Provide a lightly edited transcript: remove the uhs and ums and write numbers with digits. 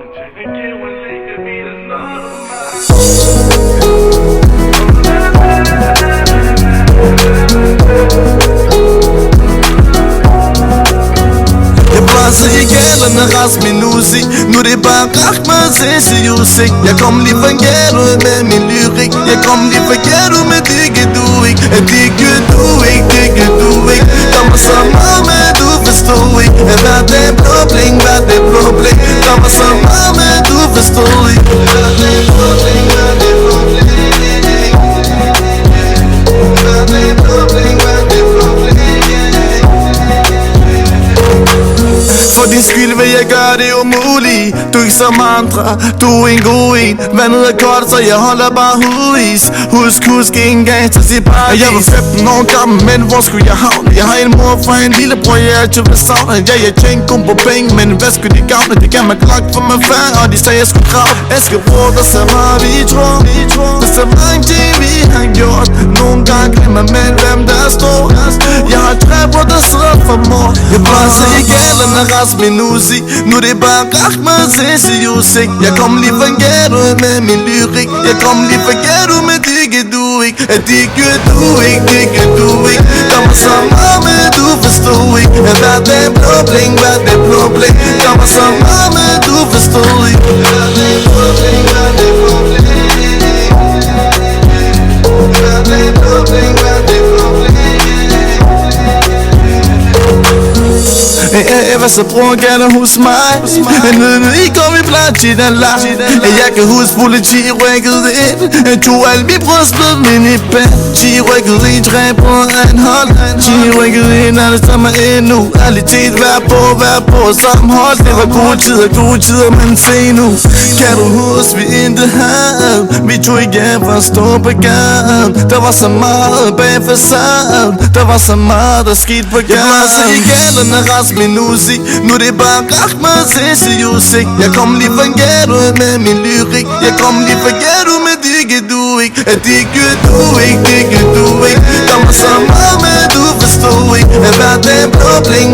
I gældende rest min musik. Nu det bare rakt med sindssyg udsigt. Jeg kom lige fra ghetto med min lyrik. Jeg kom lige fra ghetto med det kan du ikke. At det kan du ikke, det kan du ikke. Kommer så meget med du forstår ikke. At hver dag blå bling, hver dag blå bling. Kommer så meget med du forstår ikke. Hver dag blå bling, hver dag blå bling. Hver dag blå bling, hver dag blå bling. For din skyld vil jeg gøre det umuligt. Du er ikke som andre, du er en god en. Vandet er koldt, så jeg holder bare hudis. Husk en gang til sit paradis. Jeg var 15 år gammel, men hvor skulle jeg havne? Jeg har en mor fra en lillebror, jeg altid vil savne. Ja, jeg tjente kun på penge, men hvad skulle de gavne? Det gav mig klok for min far, og de sagde jeg skulle grave. Jeg skal bruge, der så meget vi tror. Der så mange ting vi har gjort. Nogle gange glemmer man hvem der står. Jeg har 3 bror, der sidder for mor. Jeg bare så i gældende rest min musik. Nu det bare rakt med sindssyg udsigt. Jeg kom lige fra ghetto med min lyrik. Jeg kom lige fra ghetto med det kan du ikke. At det kan du ikke, det kan du ikke. Kommer så meget med du forstår ikke. At hver dag blå bling, hver dag blå bling. Kommer så meget med du forstår ikke. Hver dag blå bling, hver dag blå bling. Hver dag blå bling, hver dag blå bling. Hvad så bror gerne hos mig? I kom i blandt den lag. Jeg kan huske politi rykkede ind. Tog alt mit brødspil min i band. De rykkede ind, 3 på en hold. De rykkede ind, alle sammen endnu. Alitet hver på sammenhold. Det var gode tider, men se nu. Kan du huske vi intet havde? Vi tog igen fra stå på gaden. Der var så meget bag facaden. Der var så meget der skete på gaden. Jeg var så i gældende rest min musik. Nu det bare rakt med sindssyg udsigt. Jeg kom lige fra ghetto med min lyrik. Jeg kom lige fra ghetto med det kan du ikke. At det kan du ikke, det kan du ikke. Kommer så meget med du forstår ikke. At hver dag blå bling,